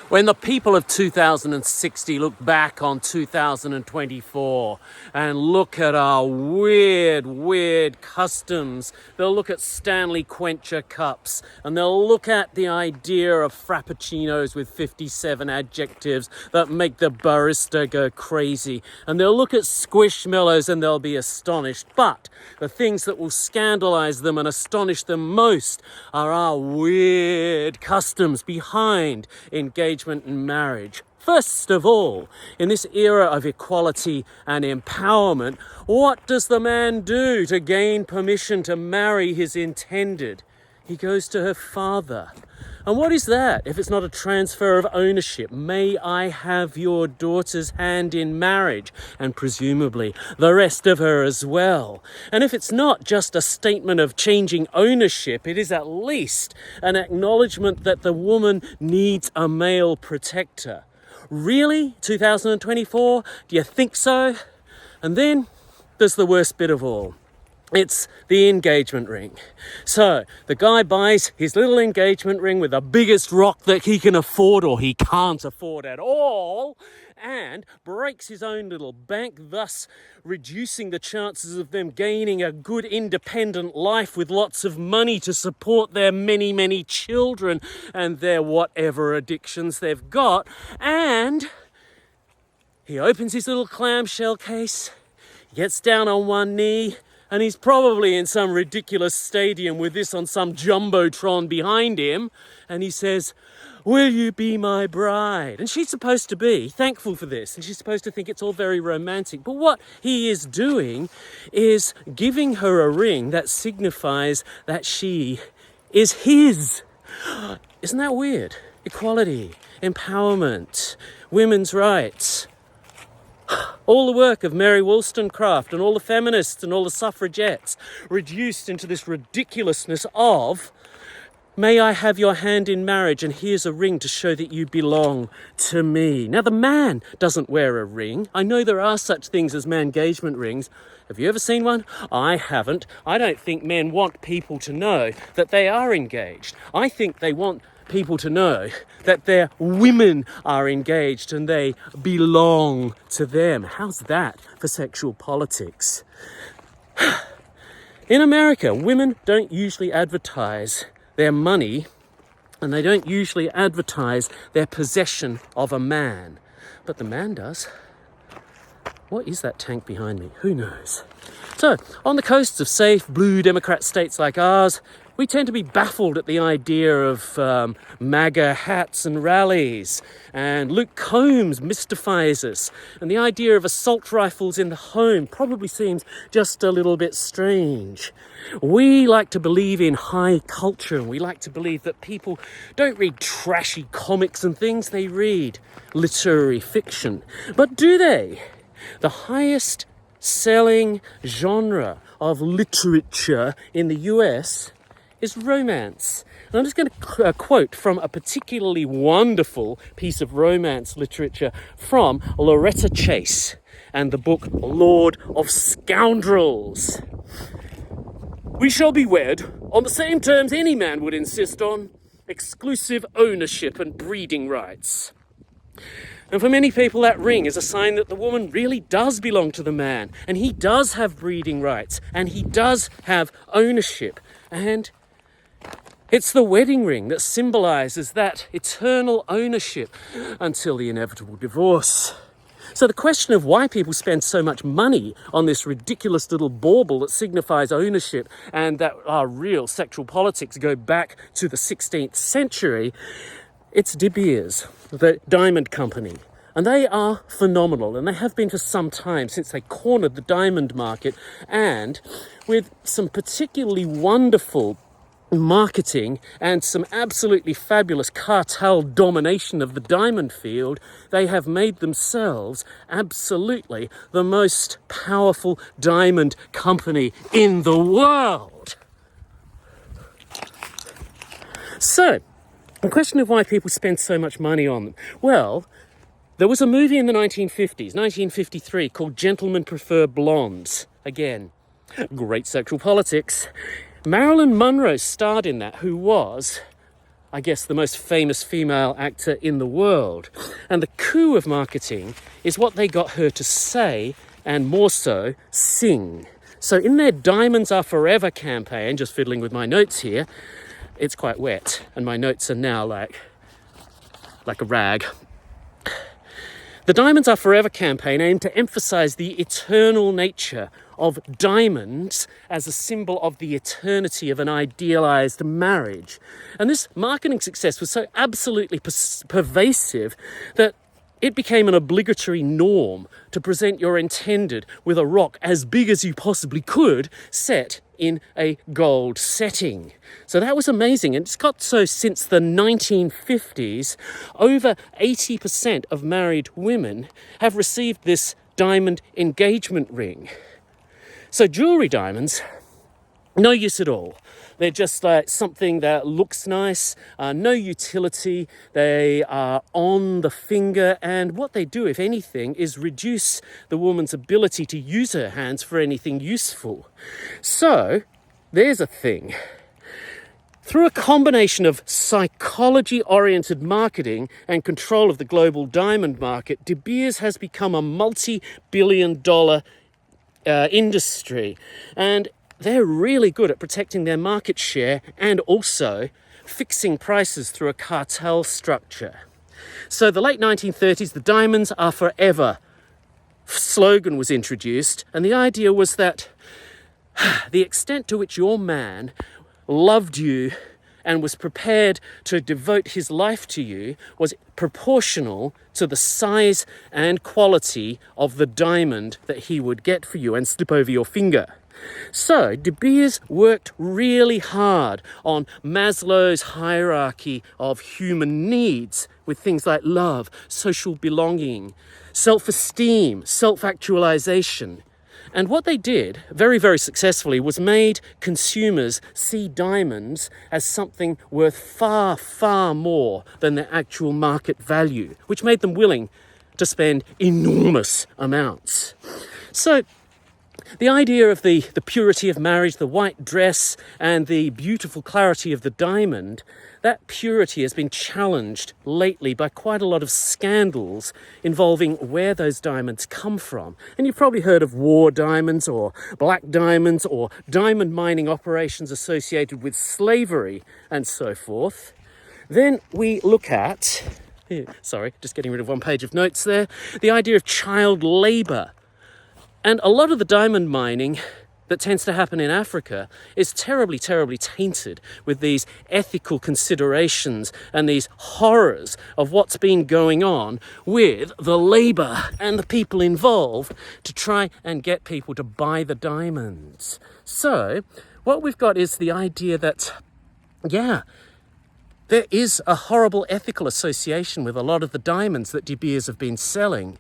When the people of 2060 look back on 2024 and look at our weird customs, they'll look at Stanley Quencher cups and they'll look at the idea of frappuccinos with 57 adjectives that make the barista go crazy, and they'll look at squishmallows and they'll be astonished. But the things that will scandalize them and astonish them most are our weird customs behind engagement and marriage. First of all, in this era of equality and empowerment, what does the man do to gain permission to marry his intended? He goes to her father. And what is that if it's not a transfer of ownership? May I have your daughter's hand in marriage, and presumably the rest of her as well. And if it's not just a statement of changing ownership, it is at least an acknowledgement that the woman needs a male protector. Really? 2024? Do you think so? And then there's the worst bit of all. It's the engagement ring. So the guy buys his little engagement ring with the biggest rock that he can afford or he can't afford at all, and breaks his own little bank, thus reducing the chances of them gaining a good independent life with lots of money to support their many children and their whatever addictions they've got. And he opens his little clamshell case, gets down on one knee, and he's probably in some ridiculous stadium with this on some jumbotron behind him, and he says, "Will you be my bride?" And she's supposed to be thankful for this, and she's supposed to think it's all very romantic. But what he is doing is giving her a ring that signifies that she is his. Isn't that weird? Equality, empowerment, women's rights. All the work of Mary Wollstonecraft and all the feminists and all the suffragettes reduced into this ridiculousness of, may I have your hand in marriage, and here's a ring to show that you belong to me. Now, the man doesn't wear a ring. I know there are such things as man-engagement rings. Have you ever seen one? I haven't. I don't think men want people to know that they are engaged. I think they want people to know that their women are engaged and they belong to them. How's that for sexual politics? In America, women don't usually advertise their money, and they don't usually advertise their possession of a man. But the man does. What is that tank behind me? Who knows? So, on the coasts of safe, blue Democrat states like ours, we tend to be baffled at the idea of MAGA hats and rallies, and Luke Combs mystifies us, and the idea of assault rifles in the home probably seems just a little bit strange. We like to believe in high culture, and we like to believe that people don't read trashy comics and things, they read literary fiction. But do they? The highest selling genre of literature in the US is romance. And I'm just going to quote from a particularly wonderful piece of romance literature from Loretta Chase and the book Lord of Scoundrels. "We shall be wed on the same terms any man would insist on, exclusive ownership and breeding rights." And for many people, that ring is a sign that the woman really does belong to the man, and he does have breeding rights, and he does have ownership. And it's the wedding ring that symbolizes that eternal ownership until the inevitable divorce. So the question of why people spend so much money on this ridiculous little bauble that signifies ownership and that our real sexual politics go back to the 16th century, it's De Beers, the diamond company. And they are phenomenal, and they have been for some time since they cornered the diamond market, and with some particularly wonderful marketing and some absolutely fabulous cartel domination of the diamond field, they have made themselves absolutely the most powerful diamond company in the world. So, the question of why people spend so much money on them. Well, there was a movie in the 1950s, 1953, called Gentlemen Prefer Blondes. Again, great sexual politics. Marilyn Monroe starred in that, who was I guess, the most famous female actor in the world. And the coup of marketing is what they got her to say, and more so, sing. So in their Diamonds Are Forever campaign, just fiddling with my notes here, it's quite wet, and my notes are now like a rag. The Diamonds Are Forever campaign aimed to emphasize the eternal nature of diamonds as a symbol of the eternity of an idealized marriage. And this marketing success was so absolutely pervasive that it became an obligatory norm to present your intended with a rock as big as you possibly could, set in a gold setting. So that was amazing. And it's got so since the 1950s, over 80% of married women have received this diamond engagement ring. So jewelry diamonds, no use at all. They're just like something that looks nice, no utility. They are on the finger, and what they do, if anything, is reduce the woman's ability to use her hands for anything useful. So there's a thing. Through a combination of psychology-oriented marketing and control of the global diamond market, De Beers has become a multi-billion-dollar industry, and they're really good at protecting their market share and also fixing prices through a cartel structure. So the late 1930s, the Diamonds Are Forever slogan was introduced, and the idea was that the extent to which your man loved you and was prepared to devote his life to you was proportional to the size and quality of the diamond that he would get for you and slip over your finger. So De Beers worked really hard on Maslow's hierarchy of human needs with things like love, social belonging, self-esteem, self-actualization. And what they did, very, very successfully, was made consumers see diamonds as something worth far, far more than their actual market value, which made them willing to spend enormous amounts. So the idea of the purity of marriage, the white dress, and the beautiful clarity of the diamond, that purity has been challenged lately by quite a lot of scandals involving where those diamonds come from. And you've probably heard of war diamonds or black diamonds or diamond mining operations associated with slavery and so forth. Then we look at, sorry, just getting rid of one page of notes there, the idea of child labour. And a lot of the diamond mining that tends to happen in Africa is terribly, terribly tainted with these ethical considerations and these horrors of what's been going on with the labour and the people involved to try and get people to buy the diamonds. So what we've got is the idea that, yeah, there is a horrible ethical association with a lot of the diamonds that De Beers have been selling.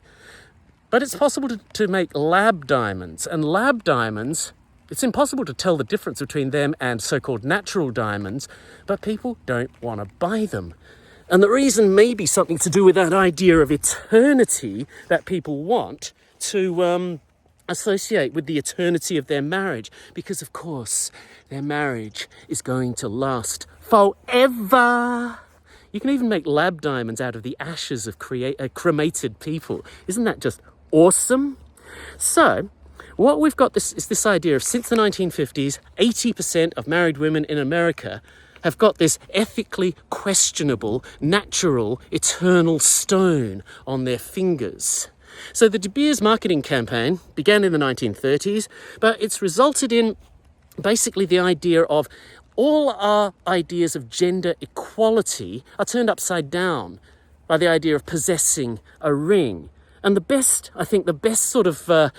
But it's possible to make lab diamonds, and lab diamonds, it's impossible to tell the difference between them and so-called natural diamonds, but people don't want to buy them. And the reason may be something to do with that idea of eternity that people want to associate with the eternity of their marriage, because of course their marriage is going to last forever. You can even make lab diamonds out of the ashes of cremated people. Isn't that just awesome? So what we've got is this idea of, since the 1950s, 80% of married women in America have got this ethically questionable, natural, eternal stone on their fingers. So the De Beers marketing campaign began in the 1930s, but it's resulted in basically the idea of all our ideas of gender equality are turned upside down by the idea of possessing a ring. And the best sort of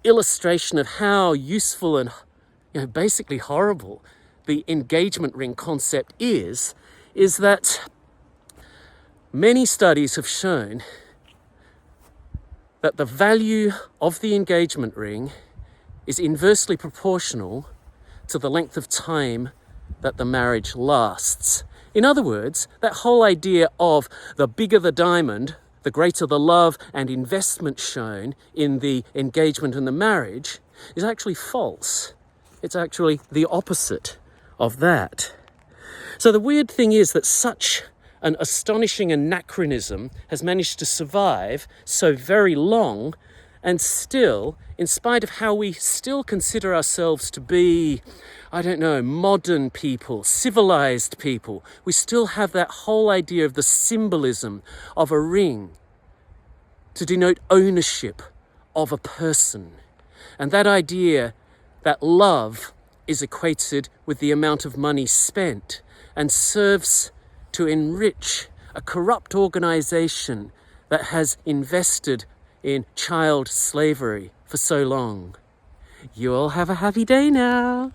illustration of how useful and basically horrible the engagement ring concept is that many studies have shown that the value of the engagement ring is inversely proportional to the length of time that the marriage lasts. In other words, that whole idea of the bigger the diamond, the greater the love and investment shown in the engagement and the marriage is actually false. It's actually the opposite of that. So the weird thing is that such an astonishing anachronism has managed to survive so very long, and still, in spite of how we still consider ourselves to be, I don't know, modern people, civilized people, we still have that whole idea of the symbolism of a ring to denote ownership of a person. And that idea that love is equated with the amount of money spent and serves to enrich a corrupt organization that has invested in child slavery for so long. You all have a happy day now.